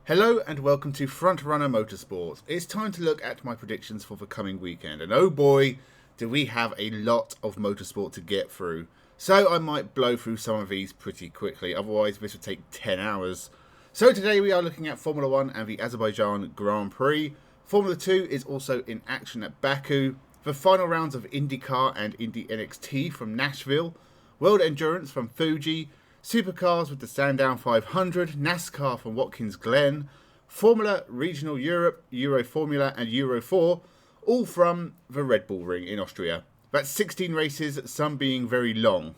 Hello and welcome to Frontrunner Motorsport. It's time to look at my predictions for the coming weekend, and oh boy, do we have a lot of motorsport to get through. So I might blow through some of these pretty quickly, otherwise this would take 10 hours. So today we are looking at Formula 1 and the Azerbaijan Grand Prix. Formula 2 is also in action at Baku. The final rounds of IndyCar and Indy NXT from Nashville. World Endurance from Fuji. Supercars with the Sandown 500, NASCAR from Watkins Glen, Formula Regional Europe, Euro Formula and Euro 4, all from the Red Bull Ring in Austria. That's 16 races, some being very long.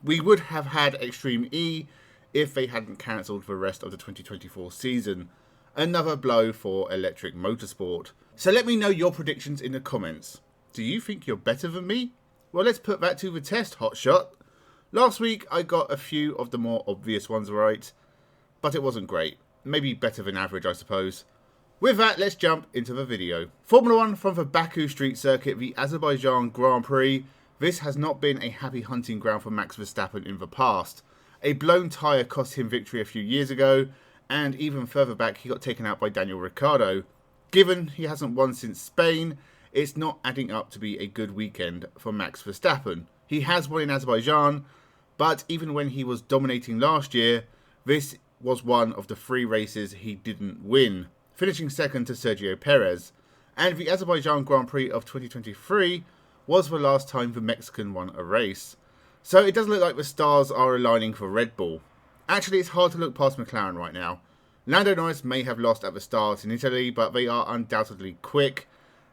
We would have had Extreme E if they hadn't cancelled the rest of the 2024 season. Another blow for electric motorsport. So let me know your predictions in the comments. Do you think you're better than me? Well, let's put that to the test, hotshot. Last week I got a few of the more obvious ones right, but it wasn't great. Maybe better than average, I suppose. With that, let's jump into the video. Formula 1 from the Baku Street Circuit, the Azerbaijan Grand Prix. This has not been a happy hunting ground for Max Verstappen in the past. A blown tyre cost him victory a few years ago, and even further back he got taken out by Daniel Ricciardo. Given he hasn't won since Spain, it's not adding up to be a good weekend for Max Verstappen. He has won in Azerbaijan, but even when he was dominating last year, this was one of the 3 races he didn't win, finishing second to Sergio Perez. And the Azerbaijan Grand Prix of 2023 was the last time the Mexican won a race. So it does look like the stars are aligning for Red Bull. Actually, it's hard to look past McLaren right now. Lando Norris may have lost at the start in Italy, but they are undoubtedly quick.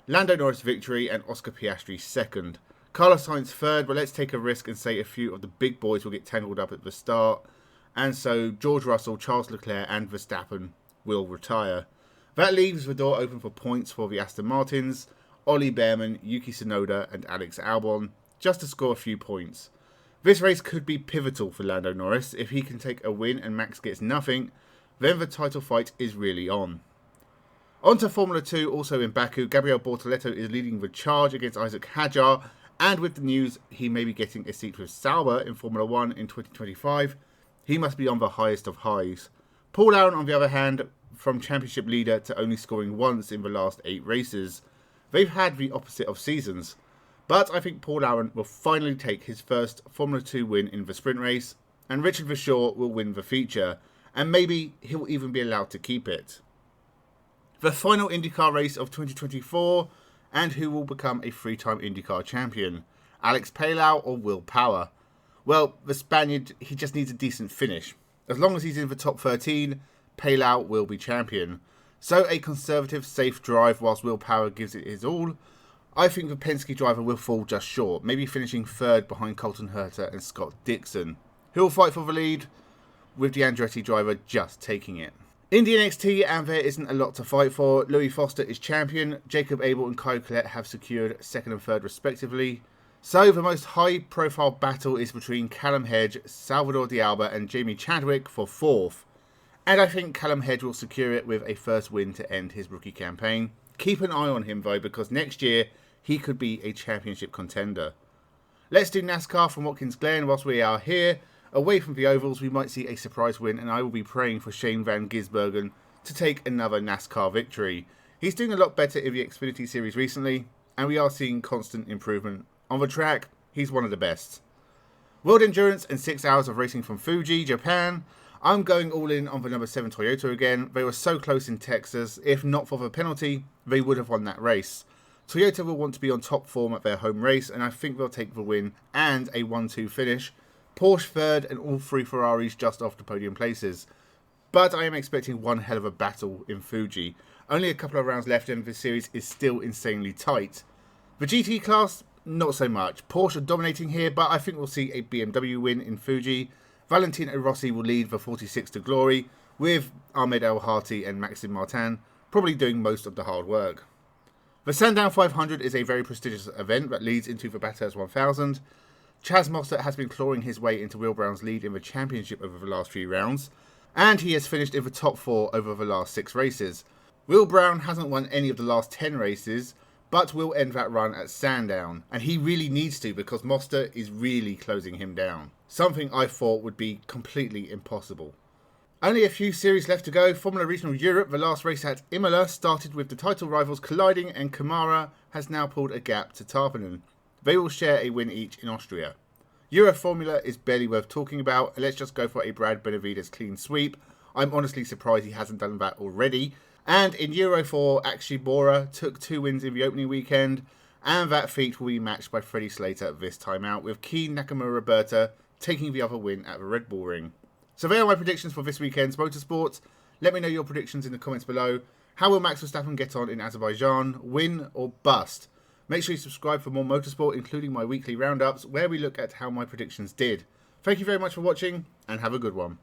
Lando Norris victory and Oscar Piastri second. Carlos Sainz third, but let's take a risk and say a few of the big boys will get tangled up at the start. And so George Russell, Charles Leclerc and Verstappen will retire. That leaves the door open for points for the Aston Martins, Ollie Behrman, Yuki Tsunoda and Alex Albon, just to score a few points. This race could be pivotal for Lando Norris. If he can take a win and Max gets nothing, then the title fight is really on. On to Formula 2, also in Baku, Gabriel Bortoleto is leading the charge against Isaac Hadjar. And with the news he may be getting a seat with Sauber in Formula 1 in 2025, he must be on the highest of highs. Paul Aaron, on the other hand, from championship leader to only scoring once in the last 8 races. They've had the opposite of seasons. But I think Paul Aaron will finally take his first Formula 2 win in the sprint race, and Richard Verschoor will win the feature, and maybe he'll even be allowed to keep it. The final IndyCar race of 2024, and who will become a 3-time IndyCar champion, Alex Palou or Will Power? Well, the Spaniard, he just needs a decent finish. As long as he's in the top 13, Palou will be champion. So a conservative, safe drive whilst Will Power gives it his all. I think the Penske driver will fall just short, maybe finishing third behind Colton Herta and Scott Dixon, who will fight for the lead, with the Andretti driver just taking it. Indy NXT, and there isn't a lot to fight for. Louis Foster is champion. Jacob Abel and Kyle Collette have secured second and third respectively. So the most high profile battle is between Callum Hedge, Salvador D'Alba and Jamie Chadwick for 4th. And I think Callum Hedge will secure it with a first win to end his rookie campaign. Keep an eye on him though, because next year he could be a championship contender. Let's do NASCAR from Watkins Glen whilst we are here. Away from the ovals, we might see a surprise win, and I will be praying for Shane Van Gisbergen to take another NASCAR victory. He's doing a lot better in the Xfinity Series recently, and we are seeing constant improvement. On the track, he's one of the best. World Endurance and 6 hours of racing from Fuji, Japan. I'm going all in on the number 7 Toyota again. They were so close in Texas. If not for the penalty, they would have won that race. Toyota will want to be on top form at their home race, and I think they'll take the win and a 1-2 finish. Porsche third and all 3 Ferraris just off the podium places. But I am expecting one hell of a battle in Fuji. Only a couple of rounds left and this series is still insanely tight. The GT class, not so much. Porsche are dominating here, but I think we'll see a BMW win in Fuji. Valentino Rossi will lead the 46 to glory, with Ahmed El-Hati and Maxime Martin probably doing most of the hard work. The Sandown 500 is a very prestigious event that leads into the Bathurst 1000. Chaz Mostert has been clawing his way into Will Brown's lead in the championship over the last few rounds, and he has finished in the top 4 over the last 6 races. Will Brown hasn't won any of the last 10 races, but will end that run at Sandown, and he really needs to because Mostert is really closing him down, something I thought would be completely impossible. Only a few series left to go. Formula Regional Europe, the last race at Imola, started with the title rivals colliding, and Kamara has now pulled a gap to Tarpanen. They will share a win each in Austria. Euro Formula is barely worth talking about. Let's just go for a Brad Benavides clean sweep. I'm honestly surprised he hasn't done that already. And in Euro 4, Akshi Bora took 2 wins in the opening weekend, and that feat will be matched by Freddie Slater this time out, with Keen Nakamura Berta taking the other win at the Red Bull Ring. So there are my predictions for this weekend's motorsports. Let me know your predictions in the comments below. How will Max Verstappen get on in Azerbaijan? Win or bust? Make sure you subscribe for more motorsport, including my weekly roundups, where we look at how my predictions did. Thank you very much for watching, and have a good one.